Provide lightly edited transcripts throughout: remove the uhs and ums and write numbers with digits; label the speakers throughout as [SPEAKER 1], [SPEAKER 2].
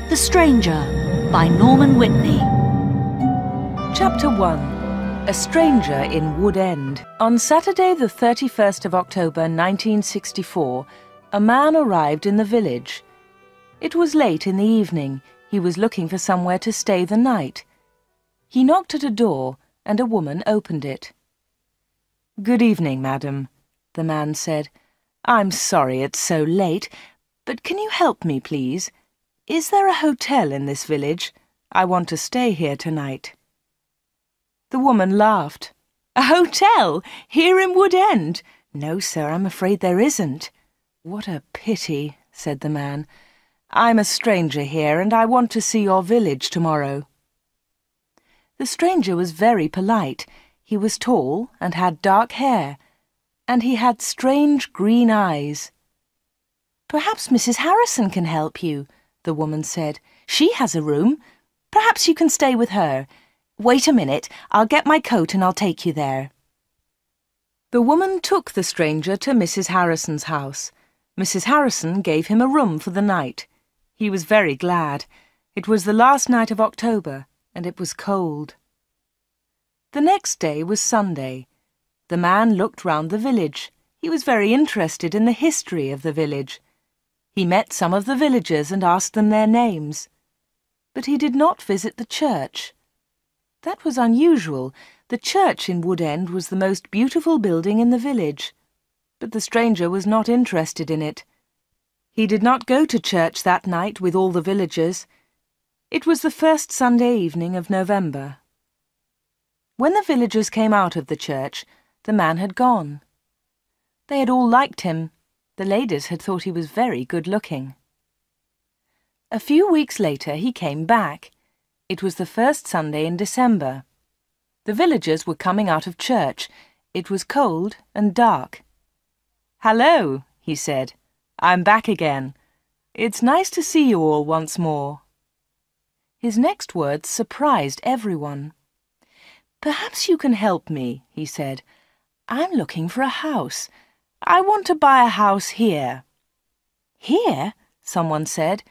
[SPEAKER 1] The Stranger by Norman Whitney.
[SPEAKER 2] Chapter 1. A Stranger in Wood End. On Saturday the 31st of October 1964, a man arrived in the village. It was late in the evening. He was looking for somewhere to stay the night. He knocked at a door, and a woman opened it. "Good evening, madam," the man said. "I'm sorry it's so late, but can you help me, please? Is there a hotel in this village? I want to stay here tonight." The woman laughed. "A hotel? Here in Wood End? No, sir, I'm afraid there isn't." "What a pity," said the man. "I'm a stranger here, and I want to see your village tomorrow." The stranger was very polite. He was tall and had dark hair, and he had strange green eyes. "Perhaps Mrs. Harrison can help you," the woman said. "She has a room. Perhaps you can stay with her. Wait a minute, I'll get my coat and I'll take you there." The woman took the stranger to Mrs. Harrison's house. Mrs. Harrison gave him a room for the night. He was very glad. It was the last night of October, and it was cold. The next day was Sunday. The man looked round the village. He was very interested in the history of the village. He met some of the villagers and asked them their names. But he did not visit the church. That was unusual. The church in Wood End was the most beautiful building in the village. But the stranger was not interested in it. He did not go to church that night with all the villagers. It was the first Sunday evening of November. When the villagers came out of the church, the man had gone. They had all liked him. The ladies had thought he was very good-looking. A few weeks later he came back. It was the first Sunday in December. The villagers were coming out of church. It was cold and dark. "Hello," he said. "I'm back again. It's nice to see you all once more." His next words surprised everyone. "Perhaps you can help me," he said. "I'm looking for a house. I want to buy a house here." "Here?" someone said.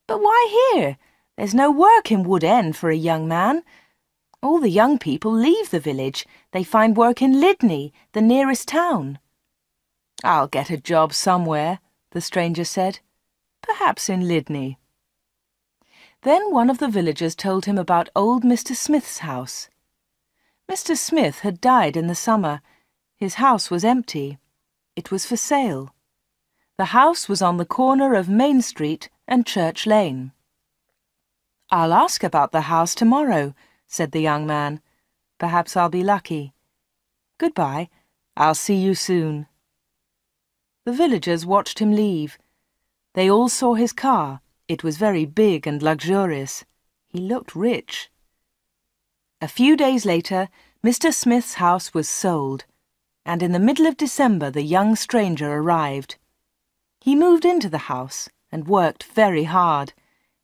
[SPEAKER 2] "But why here? There's no work in Wood End for a young man. All the young people leave the village. They find work in Whitney, the nearest town." "I'll get a job somewhere," the stranger said. "Perhaps in Whitney." Then one of the villagers told him about old Mr. Smith's house. Mr. Smith had died in the summer. His house was empty. It was for sale. The house was on the corner of Main Street and Church Lane. "I'll ask about the house tomorrow," said the young man. "Perhaps I'll be lucky. Goodbye. I'll see you soon." The villagers watched him leave. They all saw his car. It was very big and luxurious. He looked rich. A few days later, Mr. Smith's house was sold, and in the middle of December the young stranger arrived. He moved into the house and worked very hard.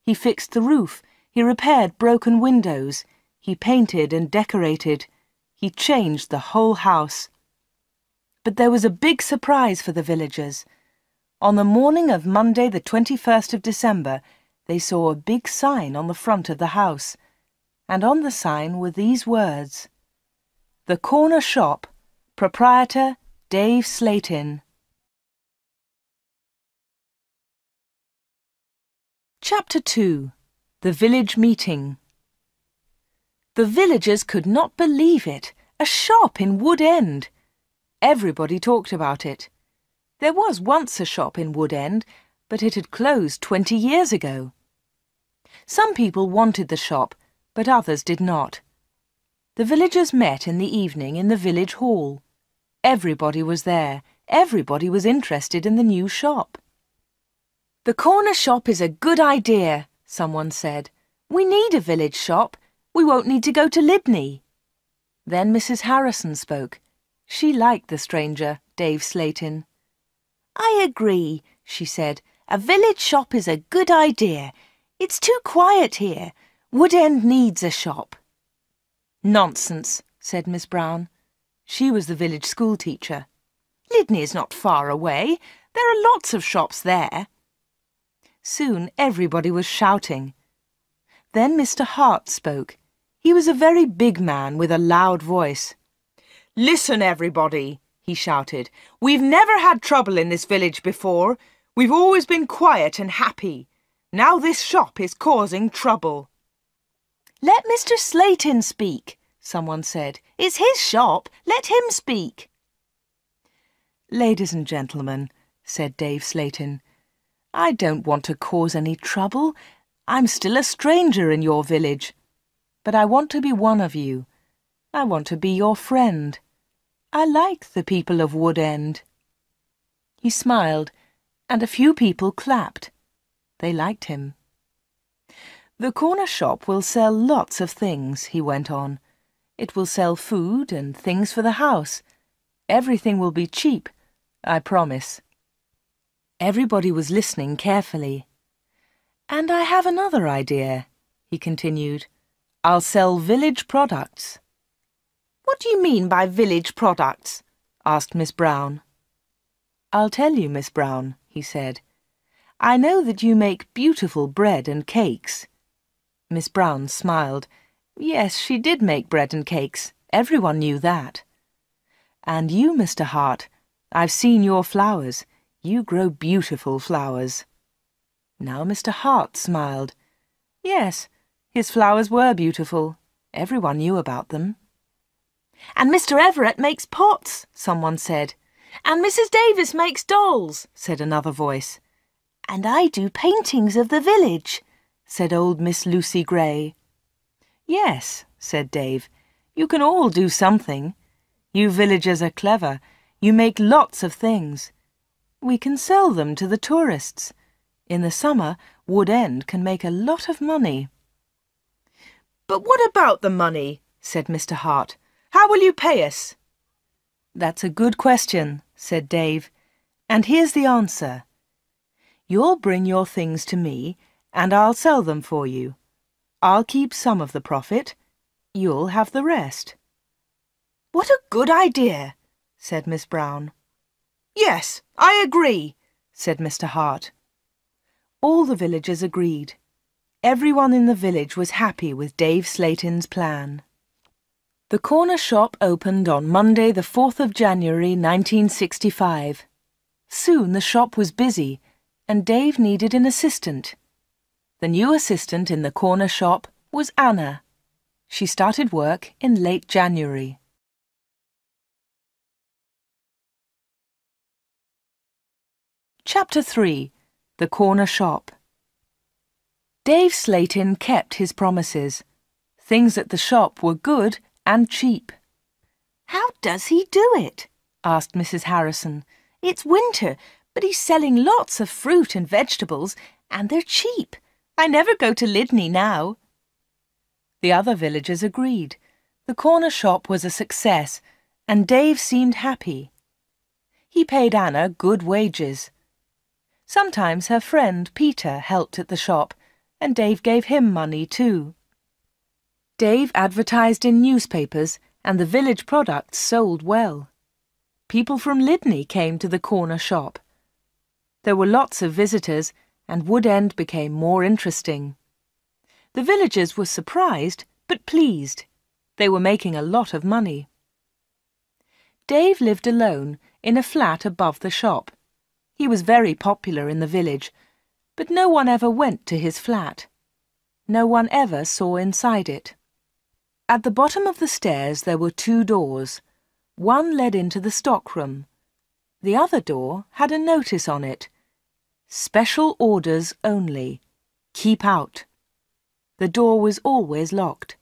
[SPEAKER 2] He fixed the roof. He repaired broken windows. He painted and decorated. He changed the whole house. But there was a big surprise for the villagers. On the morning of Monday the 21st of December, they saw a big sign on the front of the house, and on the sign were these words: "The Corner Shop, Proprietor Dave Slatin." Chapter 2. The Village Meeting. The villagers could not believe it. A shop in Wood End. Everybody talked about it. There was once a shop in Wood End, but it had closed 20 years ago. Some people wanted the shop, but others did not. The villagers met in the evening in the village hall. Everybody was there. Everybody was interested in the new shop. "The corner shop is a good idea," someone said. "We need a village shop. We won't need to go to Whitney." Then Mrs. Harrison spoke. She liked the stranger, Dave Slatin. "I agree," she said. "A village shop is a good idea. It's too quiet here. Wood End needs a shop." "Nonsense," said Miss Brown. She was the village school teacher. "Whitney is not far away. There are lots of shops there." Soon everybody was shouting. Then Mr. Hart spoke. He was a very big man with a loud voice. "Listen, everybody," he shouted. "We've never had trouble in this village before. We've always been quiet and happy. Now this shop is causing trouble." "Let Mr. Slayton speak," someone said. "It's his shop. Let him speak." "Ladies and gentlemen," said Dave Slayton, "I don't want to cause any trouble. I'm still a stranger in your village. But I want to be one of you. I want to be your friend. I like the people of Wood End." He smiled, and a few people clapped. They liked him. "The corner shop will sell lots of things," he went on. "It will sell food and things for the house. Everything will be cheap, I promise." Everybody was listening carefully. "And I have another idea," he continued. "I'll sell village products." "What do you mean by village products?" asked Miss Brown. "I'll tell you, Miss Brown," he said. "I know that you make beautiful bread and cakes." Miss Brown smiled. Yes, she did make bread and cakes. Everyone knew that. "And you, Mr. Hart, I've seen your flowers. You grow beautiful flowers." Now Mr. Hart smiled. Yes, his flowers were beautiful. Everyone knew about them. "And Mr. Everett makes pots," someone said. "And Mrs. Davis makes dolls," said another voice. "And I do paintings of the village," said old Miss Lucy Gray. "Yes," said Dave, "you can all do something. You villagers are clever. You make lots of things. We can sell them to the tourists. In the summer, Wood End can make a lot of money." "But what about the money?" said Mr. Hart. "How will you pay us?" "That's a good question," said Dave. "And here's the answer. You'll bring your things to me, and I'll sell them for you. I'll keep some of the profit. You'll have the rest." "What a good idea," said Miss Brown. "Yes, I agree," said Mr. Hart. All the villagers agreed. Everyone in the village was happy with Dave Slayton's plan. The corner shop opened on Monday the 4th of January 1965. Soon the shop was busy, and Dave needed an assistant. The new assistant in the corner shop was Anna. She started work in late January. Chapter 3. The Corner Shop. Dave Slayton kept his promises. Things at the shop were good and cheap. "How does he do it?" asked Mrs. Harrison. "It's winter, but he's selling lots of fruit and vegetables, and they're cheap. I never go to Lydney now." The other villagers agreed. The corner shop was a success, and Dave seemed happy. He paid Anna good wages. Sometimes her friend Peter helped at the shop, and Dave gave him money too. Dave advertised in newspapers, and the village products sold well. People from Lydney came to the corner shop. There were lots of visitors, and Wood End became more interesting. The villagers were surprised, but pleased. They were making a lot of money. Dave lived alone in a flat above the shop. He was very popular in the village, but no one ever went to his flat. No one ever saw inside it. At the bottom of the stairs there were 2 doors. One led into the stockroom. The other door had a notice on it. "Special orders only. Keep out." The door was always locked.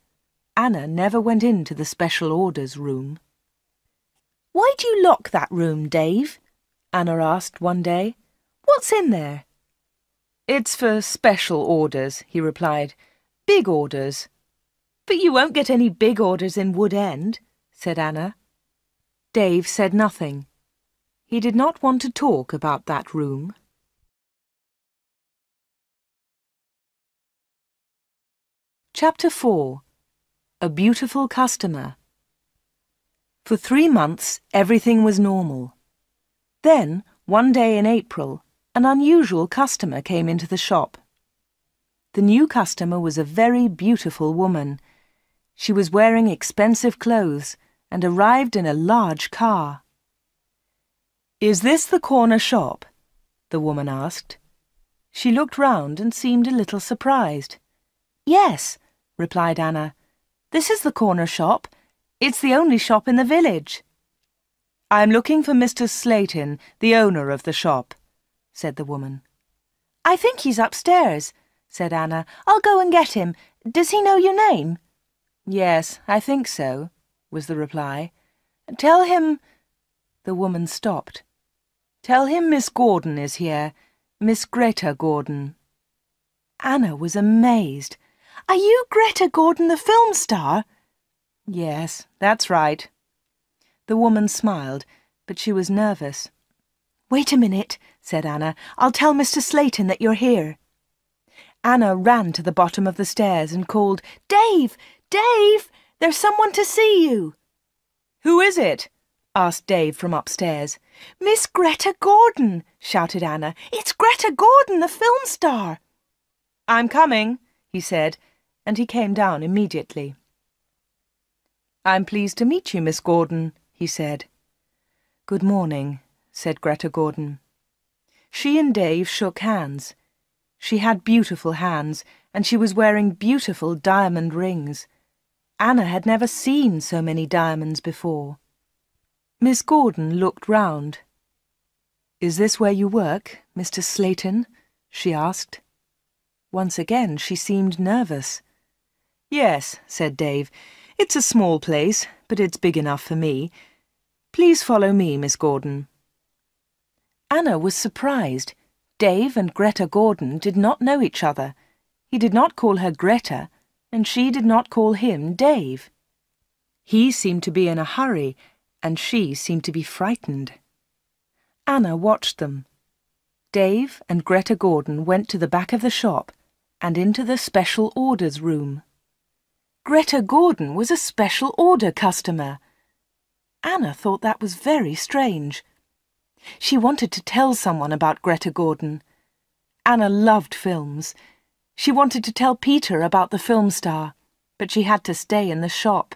[SPEAKER 2] Anna never went into the special orders room. "Why do you lock that room, Dave?" Anna asked one day. "What's in there?" "It's for special orders," he replied. "Big orders." "But you won't get any big orders in Wood End," said Anna. Dave said nothing. He did not want to talk about that room. Chapter 4. A Beautiful Customer. For 3 months, everything was normal. Then, one day in April, an unusual customer came into the shop. The new customer was a very beautiful woman. She was wearing expensive clothes and arrived in a large car. "Is this the corner shop?" the woman asked. She looked round and seemed a little surprised. "Yes," replied Anna. "This is the corner shop. It's the only shop in the village." "I'm looking for Mr. Slayton, the owner of the shop," said the woman. "I think he's upstairs," said Anna. "I'll go and get him. Does he know your name?" "Yes, I think so," was the reply. "Tell him—" The woman stopped. "Tell him Miss Gordon is here, Miss Greta Gordon." Anna was amazed. "Are you Greta Gordon, the film star?" "Yes, that's right." The woman smiled, but she was nervous. "Wait a minute," said Anna. "I'll tell Mr. Slayton that you're here." Anna ran to the bottom of the stairs and called, "Dave! Dave! There's someone to see you!" "Who is it?" asked Dave from upstairs. "Miss Greta Gordon!" shouted Anna. "It's Greta Gordon, the film star!" "I'm coming," he said, and he came down immediately. "I'm pleased to meet you, Miss Gordon," he said. "Good morning," said Greta Gordon. She and Dave shook hands. She had beautiful hands, and she was wearing beautiful diamond rings. Anna had never seen so many diamonds before. Miss Gordon looked round. "Is this where you work, Mr. Slayton?" she asked. Once again she seemed nervous. "Yes," said Dave. "It's a small place, but it's big enough for me. Please follow me, Miss Gordon." Anna was surprised. Dave and Greta Gordon did not know each other. He did not call her Greta, and she did not call him Dave. He seemed to be in a hurry, and she seemed to be frightened. Anna watched them. Dave and Greta Gordon went to the back of the shop and into the special orders room. Greta Gordon was a special order customer. Anna thought that was very strange. She wanted to tell someone about Greta Gordon. Anna loved films. She wanted to tell Peter about the film star, but she had to stay in the shop.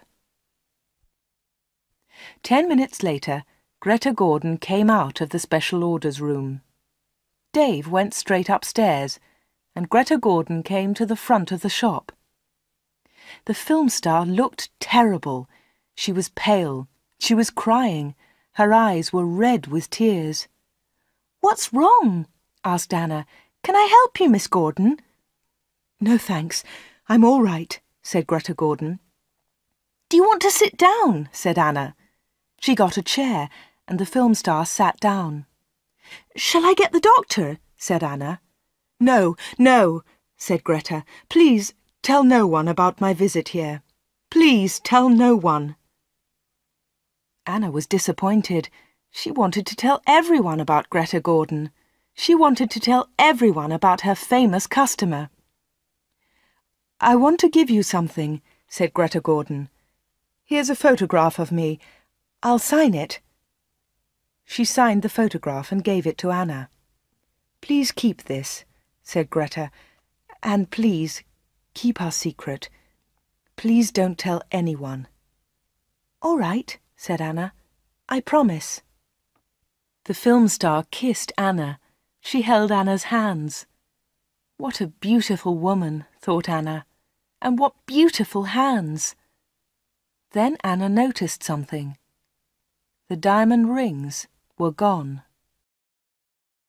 [SPEAKER 2] 10 minutes later, Greta Gordon came out of the special orders room. Dave went straight upstairs, and Greta Gordon came to the front of the shop. The film star looked terrible. She was pale. She was crying. Her eyes were red with tears. "What's wrong?" asked Anna. "Can I help you, Miss Gordon?" "No, thanks. I'm all right," said Greta Gordon. "Do you want to sit down?" said Anna. She got a chair, and the film star sat down. "Shall I get the doctor?" said Anna. "No, no," said Greta. "Please tell no one about my visit here. Please tell no one." Anna was disappointed. She wanted to tell everyone about Greta Gordon. She wanted to tell everyone about her famous customer. "I want to give you something," said Greta Gordon. "Here's a photograph of me. I'll sign it." She signed the photograph and gave it to Anna. "Please keep this," said Greta, "and please keep our secret. Please don't tell anyone." "All right," said Anna. "I promise." The film star kissed Anna. She held Anna's hands. What a beautiful woman, thought Anna, and what beautiful hands. Then Anna noticed something. The diamond rings were gone.